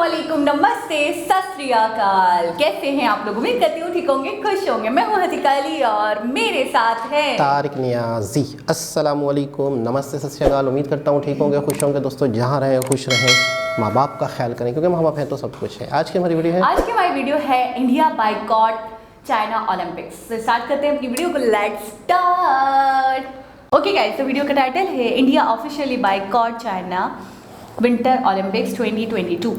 अस्सलामुअलैकुम, नमस्ते, सत श्री अकाल। कैसे हैं आप लोग? उम्मीद करती हूँ ठीक होंगे, खुश होंगे। मैं हूँ हतिका अली और मेरे साथ है तारिक नियाजी। अस्सलामुअलैकुम, नमस्ते, सत श्री अकाल। उम्मीद करता हूँ ठीक होंगे, खुश होंगे। दोस्तों जहाँ रहें खुश रहें, माँ बाप का ख्याल करें क्योंकि माँ बाप हैं तो सब कुछ है। आज की हमारी वीडियो है इंडिया बाइकॉट चाइना ओलंपिक्स। तो स्टार्ट करते हैं अपनी वीडियो को, लेट्स स्टार्ट। ओके गाइस, तो वीडियो का टाइटल है India officially boycott China winter Olympics 2022।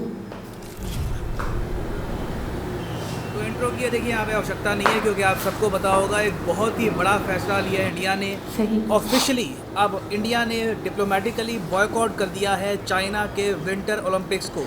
तो इंट्रो की देखिए यहाँ पे आवश्यकता नहीं है क्योंकि आप सबको पता होगा एक बहुत ही बड़ा फैसला लिया है इंडिया ने। ऑफिशियली अब इंडिया ने डिप्लोमेटिकली बॉयकॉट कर दिया है चाइना के विंटर ओलंपिक्स को।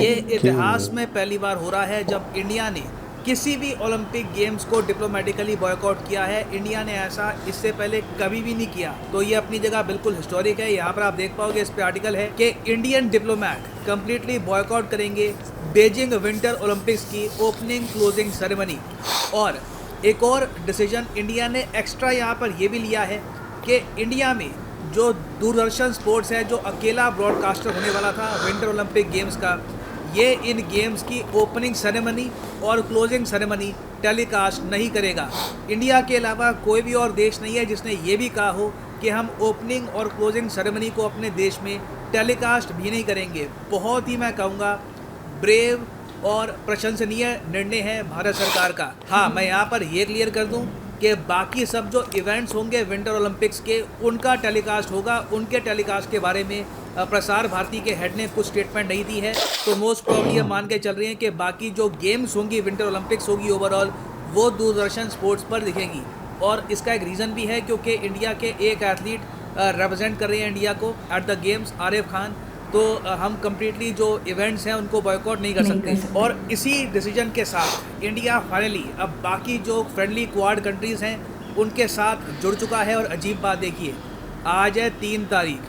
ये इतिहास में पहली बार हो रहा है जब इंडिया ने किसी भी ओलंपिक गेम्स को डिप्लोमेटिकली बॉयकॉट किया है। इंडिया ने ऐसा इससे पहले कभी भी नहीं किया, तो ये अपनी जगह बिल्कुल हिस्टोरिक है। यहाँ पर आप देख पाओगे, इस पे आर्टिकल है कि इंडियन डिप्लोमेट कंप्लीटली बॉयकॉट करेंगे बीजिंग विंटर ओलंपिक्स की ओपनिंग क्लोजिंग सेरेमनी। और एक और डिसीजन इंडिया ने एक्स्ट्रा यहाँ पर ये भी लिया है कि इंडिया में जो दूरदर्शन स्पोर्ट्स है, जो अकेला ब्रॉडकास्टर होने वाला था विंटर ओलंपिक गेम्स का, ये इन गेम्स की ओपनिंग सेरेमनी और क्लोजिंग सेरेमनी टेलीकास्ट नहीं करेगा। इंडिया के अलावा कोई भी और देश नहीं है जिसने ये भी कहा हो कि हम ओपनिंग और क्लोजिंग सेरेमनी को अपने देश में टेलीकास्ट भी नहीं करेंगे। बहुत ही मैं कहूँगा ब्रेव और प्रशंसनीय निर्णय है भारत सरकार का। हाँ, मैं यहाँ पर ये क्लियर कर दूँ कि बाकी सब जो इवेंट्स होंगे विंटर ओलंपिक्स के, उनका टेलीकास्ट होगा। उनके टेलीकास्ट के बारे में प्रसार भारती के हेड ने कुछ स्टेटमेंट नहीं दी है, तो मोस्ट प्रॉब्ली हम मान के चल रहे हैं कि बाकी जो गेम्स होंगी, विंटर ओलंपिक्स होगी ओवरऑल, वो दूरदर्शन स्पोर्ट्स पर दिखेंगी। और इसका एक रीज़न भी है क्योंकि इंडिया के एक एथलीट रिप्रेजेंट कर रहे हैं इंडिया को at the games, Arif Khan. तो हम कम्प्लीटली जो इवेंट्स हैं उनको बॉयकॉट नहीं कर सकते। और इसी डिसीजन के साथ इंडिया फाइनली अब बाकी जो फ्रेंडली क्वाड कंट्रीज़ हैं उनके साथ जुड़ चुका है। और अजीब बात देखिए, आज है 3 तारीख,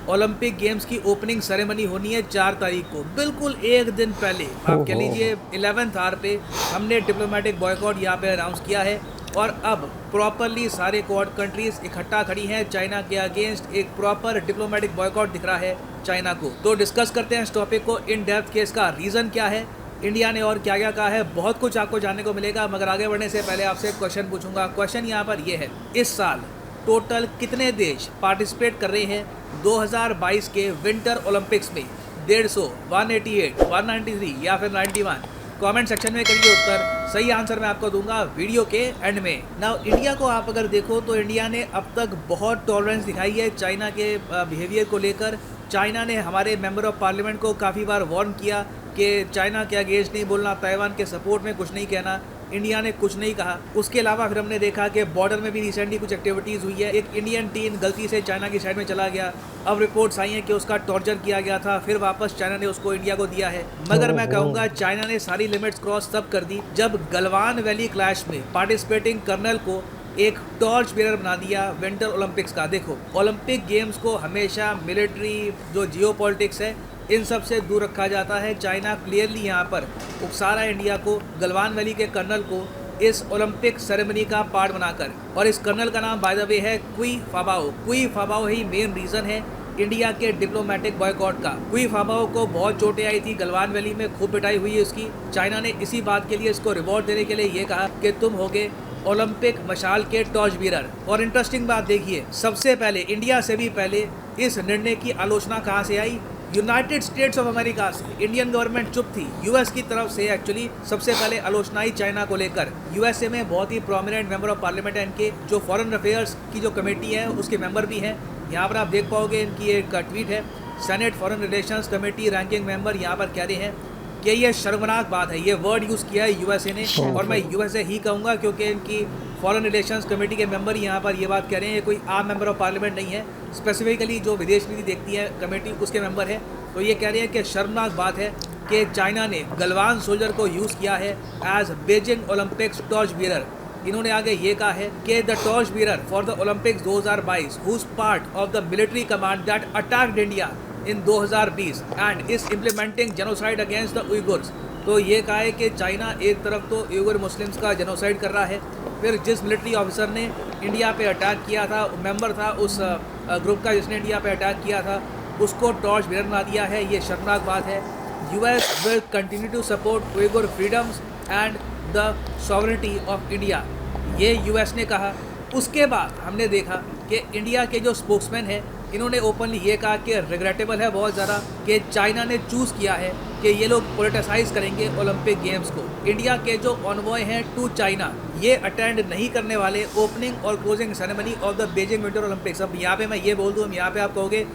ओलंपिक गेम्स की ओपनिंग सेरेमनी होनी है 4 तारीख को, बिल्कुल एक दिन पहले। आप कह लीजिए 11th आवर पे हमने डिप्लोमेटिक बॉयकॉट यहाँ पे अनाउंस किया है। और अब प्रॉपरली सारे क्वाड कंट्रीज इकट्ठा खड़ी हैं चाइना के अगेंस्ट। एक प्रॉपर डिप्लोमेटिक बॉयकॉट दिख रहा है चाइना को। तो डिस्कस करते हैं इस टॉपिक को इन डेप्थ के, इसका रीज़न क्या है, इंडिया ने और क्या क्या कहा है। बहुत कुछ आपको जानने को मिलेगा, मगर आगे बढ़ने से पहले आपसे एक क्वेश्चन पूछूंगा। क्वेश्चन यहाँ पर ये है, इस साल टोटल कितने देश पार्टिसिपेट कर रहे हैं 2022 के विंटर ओलंपिक्स में? 150, 188, 193 या फिर 91? कमेंट सेक्शन में करिए उत्तर। सही आंसर मैं आपको दूंगा वीडियो के एंड में। नाउ इंडिया को आप अगर देखो तो इंडिया ने अब तक बहुत टॉलरेंस दिखाई है चाइना के बिहेवियर को लेकर। चाइना ने हमारे मेंबर ऑफ पार्लियामेंट को काफ़ी बार वार्न किया कि चाइना के अगेंस्ट नहीं बोलना, ताइवान के सपोर्ट में कुछ नहीं कहना। इंडिया ने कुछ नहीं कहा। उसके अलावा फिर हमने देखा कि बॉर्डर में भी रिसेंटली कुछ एक्टिविटीज़ हुई है। एक इंडियन टीम गलती से चाइना की साइड में चला गया, अब रिपोर्ट्स आई हैं कि उसका टॉर्चर किया गया था, फिर वापस चाइना ने उसको इंडिया को दिया है। मगर मैं कहूँगा चाइना ने सारी लिमिट्स क्रॉस तब कर दी जब गलवान वैली क्लैश में पार्टिसिपेटिंग कर्नल को एक टॉर्च बेरर बना दिया विंटर ओलंपिक्स का। देखो, ओलंपिक गेम्स को हमेशा मिलिट्री, जो जियोपॉलिटिक्स है, इन सब से दूर रखा जाता है। चाइना क्लियरली यहाँ पर उकसा रहा है इंडिया को, गलवान वैली के कर्नल को इस ओलंपिक सेरेमनी का पार्ट बनाकर। और इस कर्नल का नाम बाय द वे है क्वी फाबाओ। क्वी फाबाओ ही मेन रीज़न है इंडिया के डिप्लोमेटिक बॉयकॉट का। क्वी फाबाओ को बहुत चोटें आई थी गलवान वैली में, खूब पिटाई हुई है उसकी। चाइना ने इसी बात के लिए इसको रिवॉर्ड देने के लिए ये कहा कि तुम होगे ओलंपिक मशाल के टॉर्च बीरर। और इंटरेस्टिंग बात देखिए, सबसे पहले इंडिया से भी पहले इस निर्णय की आलोचना कहाँ से आई? यूनाइटेड स्टेट्स ऑफ अमेरिका से। इंडियन गवर्नमेंट चुप थी। यूएस की तरफ से एक्चुअली सबसे पहले आलोचना आई चाइना को लेकर। यूएसए में बहुत ही प्रोमिनेंट मेंबर ऑफ पार्लियामेंट है, इनके जो फॉरेन अफेयर्स की जो कमेटी है उसके मेंबर भी हैं। यहाँ पर आप देख पाओगे इनकी एक ट्वीट है, senate foreign relations committee ranking member यहाँ पर कह रहे हैं कि ये शर्मनाक बात है। ये वर्ड यूज़ किया है यूएसए ने, और मैं यूएसए ही कहूँगा क्योंकि इनकी फॉरेन रिलेशंस कमेटी के मेंबर यहाँ पर ये बात कह रहे हैं। ये कोई आम मेंबर ऑफ पार्लियामेंट नहीं है, स्पेसिफिकली जो विदेश नीति देखती है कमेटी उसके मेंबर है। तो ये कह रहे हैं कि शर्मनाक बात है कि चाइना ने गलवान सोल्जर को यूज़ किया है as Beijing Olympics torch bearer. इन्होंने आगे ये कहा है कि the torch bearer for the Olympics 2022 who's part of the military command that attacked India in 2020 and is implementing genocide against the Uighurs. तो ये कहा है कि चाइना एक तरफ तो उइगर मुस्लिम्स का जेनोसाइड कर रहा है, फिर जिस मिलिट्री ऑफिसर ने इंडिया पे अटैक किया था, मेंबर था उस ग्रुप का जिसने इंडिया पे अटैक किया था, उसको टॉर्च बीरर बना दिया है। ये शर्मनाक बात है। US will continue to support Uyghur freedoms and the sovereignty of India। ये US ने कहा। उसके बाद हमने देखा कि इंडिया के जो स्पोक्समैन है इन्होंने ओपनली ये कहा कि रिग्रेटेबल है बहुत ज़्यादा कि चाइना ने चूज़ किया है कि ये लोग पोलिटिसाइज करेंगे ओलंपिक गेम्स को। इंडिया के जो ऑनवॉय हैं टू चाइना ये अटेंड नहीं करने वाले ओपनिंग और closing ceremony of the Beijing winter Olympics. अब यहाँ पे मैं ये बोल दूँ, यहाँ पे आप कहोगे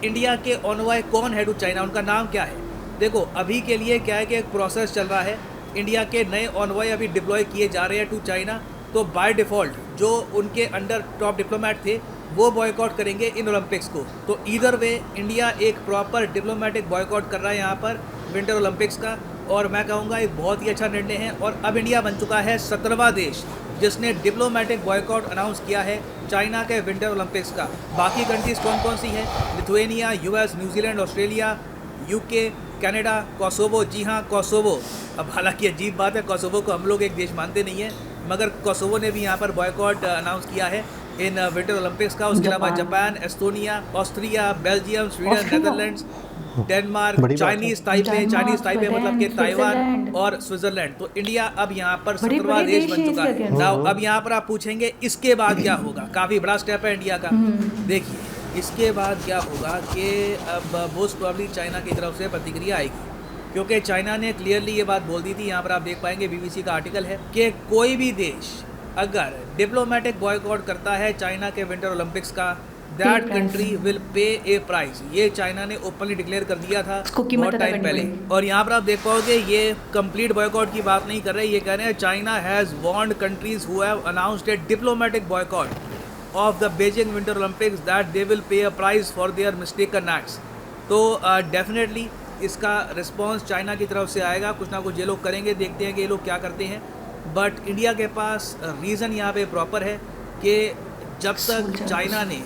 इंडिया के ऑनवॉय कौन है टू चाइना, उनका नाम क्या है। देखो अभी के लिए क्या है कि एक प्रोसेस चल रहा है, इंडिया के नए ऑनवॉय अभी डिप्लॉय किए जा रहे हैं टू चाइना, तो बाय डिफ़ॉल्ट जो उनके अंडर टॉप डिप्लोमेट थे वो बॉयकॉट करेंगे इन ओलंपिक्स को। तो ईदर वे इंडिया एक प्रॉपर डिप्लोमेटिक बॉयकॉट कर रहा है यहाँ पर विंटर ओलंपिक्स का, और मैं कहूँगा एक बहुत ही अच्छा निर्णय है। और अब इंडिया बन चुका है 17वां देश जिसने डिप्लोमेटिक बॉयकॉट अनाउंस किया है चाइना के विंटर ओलंपिक्स का। बाकी कंट्रीज़ कौन कौन सी हैं? Lithuania, US, New Zealand, Australia, UK, Canada, Kosovo. जी हाँ, कोसोवो। अब हालांकि अजीब बात है, कोसोवो को हम लोग एक देश मानते नहीं हैं, मगर कोसोवो ने भी यहाँ पर बॉयकॉट अनाउंस किया है इन विंटर ओलंपिक्स का। उसके अलावा Japan, Estonia, Austria, Belgium, Sweden, Netherlands, Denmark, Chinese Taipei मतलब कि ताइवान और स्विट्जरलैंड। तो इंडिया अब यहाँ पर 17वां देश बन चुका है। नाउ अब यहाँ पर आप पूछेंगे इसके बाद क्या होगा? काफ़ी बड़ा स्टेप है इंडिया का। देखिए इसके बाद क्या होगा कि अब मोस्ट प्रॉब्ली चाइना की तरफ से प्रतिक्रिया आएगी, क्योंकि चाइना ने क्लियरली ये बात बोल दी थी। यहाँ पर आप देख पाएंगे BBC का आर्टिकल है कि कोई भी देश अगर डिप्लोमेटिक बॉयकॉट करता है चाइना के विंटर ओलंपिक्स का, that country will pay A price. ये चाइना ने ओपनली डिक्लेयर कर दिया था बहुत टाइम पहले। और यहाँ पर आप देख पाओगे ये कंप्लीट बॉयकॉट की बात नहीं कर रहे, ये कह रहे हैं China has warned countries who have announced A diplomatic boycott of the Beijing winter Olympics that they will pay a price for their mistaken acts. तो डेफिनेटली इसका रिस्पॉन्स चाइना की तरफ से आएगा, कुछ ना कुछ ये लोग करेंगे, देखते हैं कि ये लोग क्या करते हैं। बट इंडिया के पास रीज़न यहाँ पे प्रॉपर है कि जब तक चाइना ने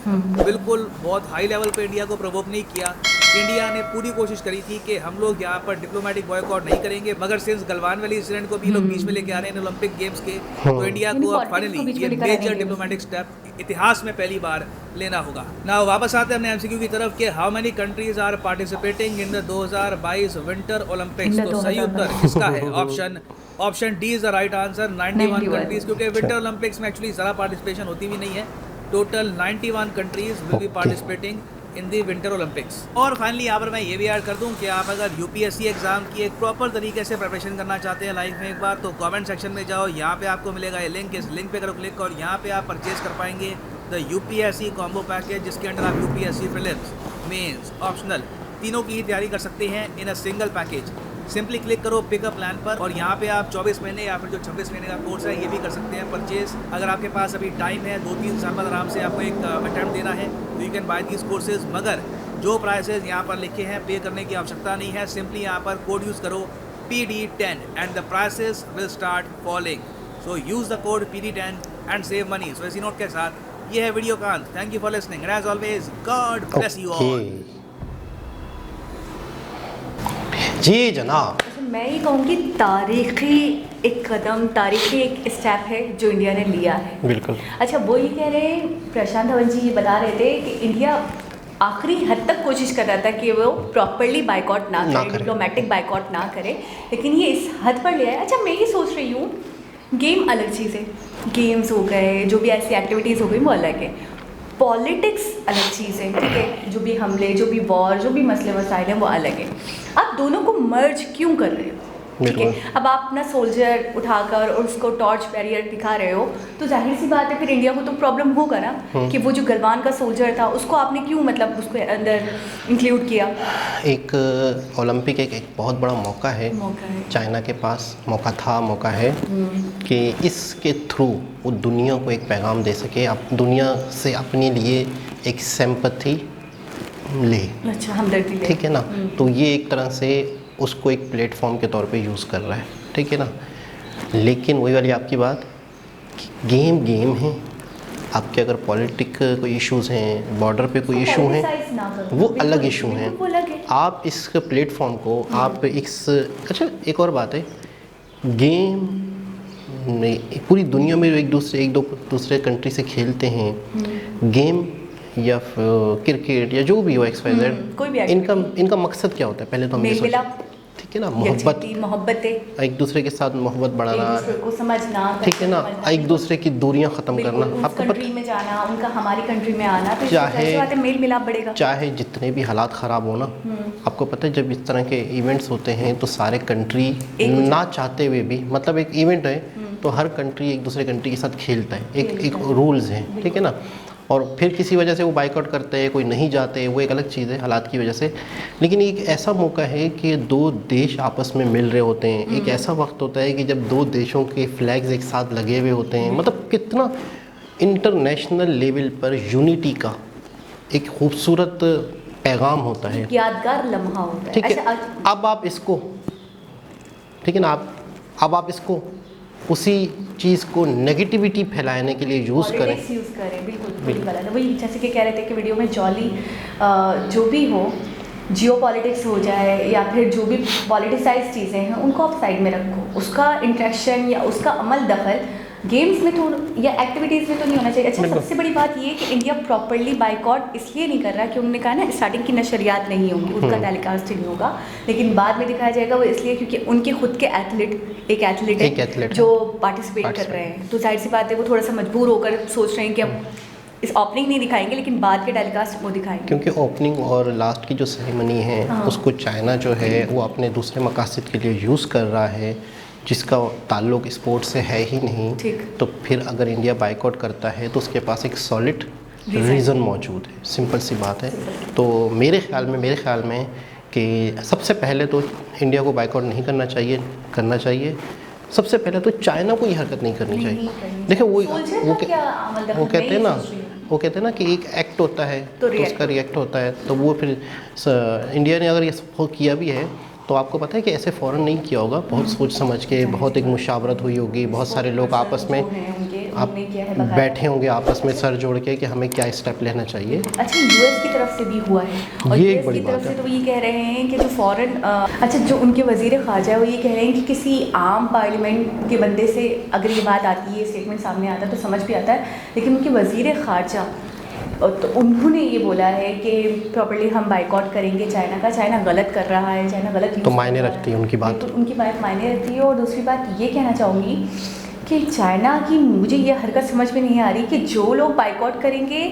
बिल्कुल बहुत हाई लेवल पे इंडिया को प्रवोक नहीं किया, इंडिया ने पूरी कोशिश करी थी कि हम लोग यहाँ पर डिप्लोमेटिक बॉयकॉट नहीं करेंगे। मगर सिंस गलवान वैली इंसिडेंट को भी लोग बीच में लेके आ रहे हैं ओलंपिक गेम्स के, तो इंडिया को अब फाइनली ये मेजर डिप्लोमेटिक स्टेप इतिहास में पहली बार लेना होगा। ना वापस आते हैं अपने MCQ की तरफ कि how many countries are participating in the 2022 winter Olympics. तो सही उत्तर इसका है option D is the right answer, 91 countries, क्योंकि विंटर ओलंपिक्स में एक्चुअली ज़्यादा पार्टिसिपेशन होती भी नहीं है। Total 91 countries will be participating in the winter Olympics. और फाइनली यहाँ पर मैं ये भी ऐड कर दूँ कि आप अगर UPSC एग्जाम की एक प्रॉपर तरीके से प्रिपरेशन करना चाहते हैं लाइफ में एक बार, तो कमेंट सेक्शन में जाओ, यहाँ पे आपको मिलेगा ये लिंक, इस लिंक पे करो क्लिक और यहाँ पे आप परचेज कर पाएंगे द UPSC कॉम्बो पैकेज, जिसके अंडर आप UPSC प्रीलिम्स, मेंस, ऑप्शनल तीनों की तैयारी कर सकते हैं in a single package. Simply click करो पिकअप प्लान पर और यहाँ पे आप 24 महीने या फिर जो 26 महीने का कोर्स है ये भी कर सकते हैं परचेज। अगर आपके पास अभी टाइम है, 2-3 साल बाद आराम से आपको एक अटेम्प्ट देना है, तो you can buy these courses. मगर जो प्राइसेज यहाँ पर लिखे हैं पे करने की आवश्यकता नहीं है, सिंपली यहाँ पर कोड यूज़ करो PD10 and the prices will start falling. So use the code PD10 and save money. So इसी नोट के साथ ये है वीडियो का अंत। Thank you for listening and as always God bless you all. जी जनाब, मैं ये कहूँगी तारीखी एक कदम, तारीखी एक स्टेप है जो इंडिया ने लिया है। बिल्कुल। अच्छा, वो ये कह रहे हैं, प्रशांत धवन जी ये बता रहे थे कि इंडिया आखिरी हद तक कोशिश कर रहा था कि वो प्रॉपरली बाइकआउट ना करे, डिप्लोमेटिक बाइकआउट ना करे, लेकिन ये इस हद पर लिया है। अच्छा, मैं ये सोच रही हूँ, गेम अलग चीज़ है, गेम्स हो गए, जो भी ऐसी एक्टिविटीज़ हो गई वो अलग है, पॉलिटिक्स अलग चीज़ है, ठीक है, जो भी हमले, जो भी वॉर, जो भी मसले मसाइल हैं वो अलग है। आप दोनों को मर्ज क्यों कर रहे हो? ठीक है, अब आप अपना सोल्जर उठाकर और उसको टॉर्च बैरियर दिखा रहे हो, तो जाहिर सी बात है फिर इंडिया को तो प्रॉब्लम होगा ना कि वो जो गलवान का सोल्जर था उसको आपने क्यों मतलब उसको अंदर इंक्लूड किया। एक ओलंपिक एक बहुत बड़ा मौका है चाइना के पास, मौका है कि इसके थ्रू वो दुनिया को एक पैगाम दे सके, आप दुनिया से अपने लिए एक सिंपैथी ले। अच्छा, हमदर्दी ले, ठीक है ना। तो ये एक तरह से उसको एक प्लेटफॉर्म के तौर पे यूज़ कर रहा है, ठीक है ना। लेकिन वही वाली आपकी बात कि गेम है, आपके अगर पॉलिटिक कोई इश्यूज़ हैं, बॉर्डर पे कोई इशू हैं, वो अलग इशू हैं। आप इस प्लेटफॉर्म को आप अच्छा एक और बात है, गेम में पूरी दुनिया में एक दूसरे कंट्री से खेलते हैं गेम या क्रिकेट या जो भी हो XYZ, इनका मकसद क्या होता है? पहले तो हम ठीक है ना, मोहब्बतें, एक दूसरे के साथ मोहब्बत बढ़ाना, एक दूसरे को समझना, ठीक है ना, एक दूसरे की दूरियां ख़त्म करना। आपको कंट्री में जाना, उनका हमारी कंट्री में आना, तो चाहे मेल मिलाप बढ़ेगा। चाहे जितने भी हालात ख़राब हो ना, आपको पता है जब इस तरह के इवेंट्स होते हैं तो सारे कंट्री ना चाहते हुए भी, मतलब एक इवेंट है तो हर कंट्री एक दूसरे कंट्री के साथ खेलता है, एक रूल्स हैं, ठीक है ना। और फिर किसी वजह से वो बाइकआउट करते हैं, कोई नहीं जाते, वो एक अलग चीज़ है हालात की वजह से। लेकिन एक ऐसा मौका है कि दो देश आपस में मिल रहे होते हैं, एक ऐसा वक्त होता है कि जब दो देशों के फ्लैग्स एक साथ लगे हुए होते हैं, मतलब कितना इंटरनेशनल लेवल पर यूनिटी का एक खूबसूरत पैगाम होता है, यादगार लम्हा होता है। ठीक है। अब आप इसको, ठीक है ना, अब आप इसको उसी चीज़ को नेगेटिविटी फैलाने के लिए यूज़ करें। बिल्कुल गलत है। वही जैसे कि कह रहे थे कि वीडियो में जॉली जो भी हो, जियो पॉलिटिक्स हो जाए या फिर जो भी पॉलिटिसाइज चीज़ें हैं उनको आप साइड में रखो। उसका इंटरेक्शन या उसका अमल दखल गेम्स में तो या एक्टिविटीज़ में तो नहीं होना चाहिए। अच्छा, सबसे बड़ी बात ये है कि इंडिया प्रॉपरली बाइकआउट इसलिए नहीं कर रहा कि उन्होंने कहा ना स्टार्टिंग की नशरियात नहीं होंगी, उसका टेलीकास्ट नहीं होगा, लेकिन बाद में दिखाया जाएगा। वो इसलिए क्योंकि उनके खुद के एक एथलीट जो पार्टिसिपेट कर रहे हैं, तो जाहिर सी बात है वो थोड़ा सा मजबूर होकर सोच रहे हैं कि अब इस ओपनिंग नहीं दिखाएंगे लेकिन बाद के टेलीकास्ट वो दिखाएंगे, क्योंकि ओपनिंग और लास्ट की जो सेरेमनी है उसको चाइना जो है वो अपने दूसरे मकासद के लिए यूज़ कर रहा है, जिसका ताल्लुक स्पोर्ट्स से है ही नहीं। तो फिर अगर इंडिया बाइकआउट करता है तो उसके पास एक सॉलिड रीज़न मौजूद है, सिंपल सी बात है। तो मेरे ख्याल में कि सबसे पहले तो इंडिया को बाइकआउट नहीं करना चाहिए। सबसे पहले तो चाइना को ये हरकत नहीं करनी चाहिए। देखिए वो कहते हैं ना कि एक एक्ट होता है तो उसका रिएक्ट होता है, तो वो फिर इंडिया ने अगर ये किया भी है तो आपको पता है कि ऐसे फ़ौरन नहीं किया होगा, बहुत सोच समझ के, बहुत एक मुशावरत हुई होगी, बहुत सारे लोग आपस में बैठे होंगे आपस में सर जोड़ के कि हमें क्या स्टेप लेना चाहिए। अच्छा, यूएस की तरफ से भी हुआ है और ये एक बड़ी बात है। तो ये कह रहे हैं कि जो फॉरेन जो उनके वजीर ख़ारजा है वो ये कह रहे हैं कि किसी आम पार्लियामेंट के बंदे से अगर ये बात आती है, स्टेटमेंट सामने आता है तो समझ भी आता है, लेकिन उनके वजीर ख़ारजा तो उन्होंने ये बोला है कि प्रॉपर्ली हम बाइकआउट करेंगे चाइना का, चाइना गलत कर रहा है, चाइना गलत तो मायने रखती है उनकी बात, तो उनकी बात मायने रखती है। और दूसरी बात ये कहना चाहूँगी कि चाइना की मुझे ये हरकत समझ में नहीं आ रही कि जो लोग बाइकआउट करेंगे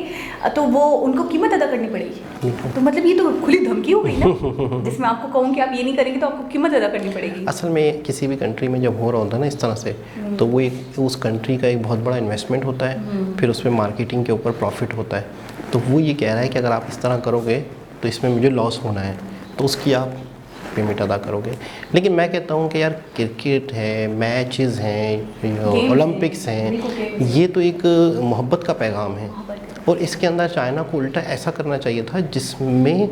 तो वो उनको कीमत अदा करनी पड़ेगी। तो मतलब ये तो खुली धमकी हो गई ना, जिसमें आपको कहूँ कि आप ये नहीं करेंगे तो आपको कीमत अदा करनी पड़ेगी। असल में किसी भी कंट्री में जब हो रहा होता है ना इस तरह से, तो वो एक उस कंट्री का एक बहुत बड़ा इन्वेस्टमेंट होता है, फिर उसमें मार्केटिंग के ऊपर प्रॉफिट होता है। तो वो ये कह रहा है कि अगर आप इस तरह करोगे तो इसमें मुझे लॉस होना है, तो उसकी आप पेमेंट अदा करोगे। लेकिन मैं कहता हूँ कि यार क्रिकेट है, मैचेस हैं, ओलंपिक्स हैं, ये तो एक मोहब्बत का पैगाम है और इसके अंदर चाइना को उल्टा ऐसा करना चाहिए था जिसमें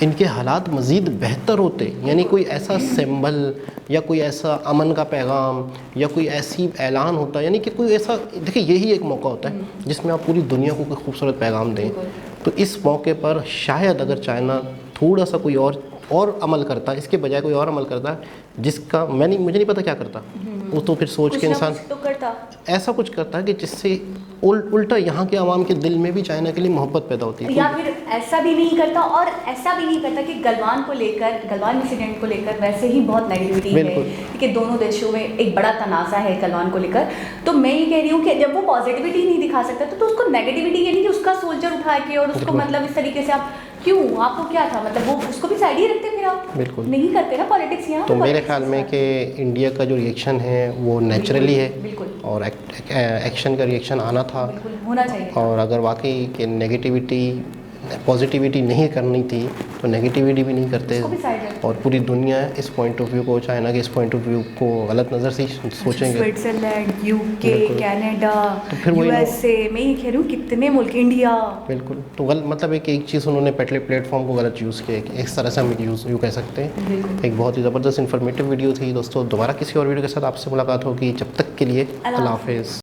इनके हालात मज़ीद बेहतर होते, यानी कोई ऐसा सिंबल या कोई ऐसा अमन का पैगाम या कोई ऐसी ऐलान होता, यानी कि कोई ऐसा, देखिए यही एक मौका होता है जिसमें आप पूरी दुनिया को कोई खूबसूरत पैगाम दें। तो इस मौके पर शायद अगर चाइना थोड़ा सा कोई और अमल करता, इसके बजाय कोई और अमल करता जिसका मुझे नहीं पता क्या करता, वो तो फिर सोच के इंसान तो करता, ऐसा कुछ करता कि जिससे उल्टा यहाँ के आवाम के दिल में भी चाइना के लिए मोहब्बत पैदा होती है। या फिर ऐसा भी नहीं करता और ऐसा भी नहीं करता कि गलवान इंसिडेंट को लेकर वैसे ही बहुत नेगेटिविटी है कि दोनों देशों में एक बड़ा तनाज़ा है गलवान को लेकर। तो मैं ये कह रही हूँ कि जब वो पॉजिटिविटी नहीं दिखा सकता तो उसको नेगेटिविटी, यानी कि उसका सोल्जर उठा के और उसको मतलब इस तरीके से आप क्यों, आपको क्या था, मतलब वो उसको भी साइड ही रखते फिर आप बिल्कुल नहीं करते ना पॉलिटिक्स यहाँ। तो मेरे ख्याल में कि इंडिया का जो रिएक्शन है वो नेचुरली है और एक्शन का रिएक्शन आना था, होना चाहिए। और अगर वाकई के नेगेटिविटी पॉजिटिविटी नहीं करनी थी तो नेगेटिविटी भी नहीं करते, और पूरी दुनिया इस पॉइंट ऑफ व्यू को, चाइना के इस पॉइंट ऑफ व्यू को गलत नज़र से सोचेंगे। स्विट्जरलैंड, यूके, कनाडा, यूएसए, मैं ये कह रही हूँ कितने मुल्क, इंडिया, बिल्कुल। तो मतलब एक चीज़ उन्होंने प्लेटफॉर्म को गलत यूज़ किया, इस तरह से हम यूँ कह सकते हैं। एक बहुत ही ज़बरदस्त इन्फॉर्मेटिव वीडियो थी दोस्तों। दोबारा किसी और वीडियो के साथ आपसे मुलाकात होगी, जब तक के लिए अल्लाह हाफ़िज़।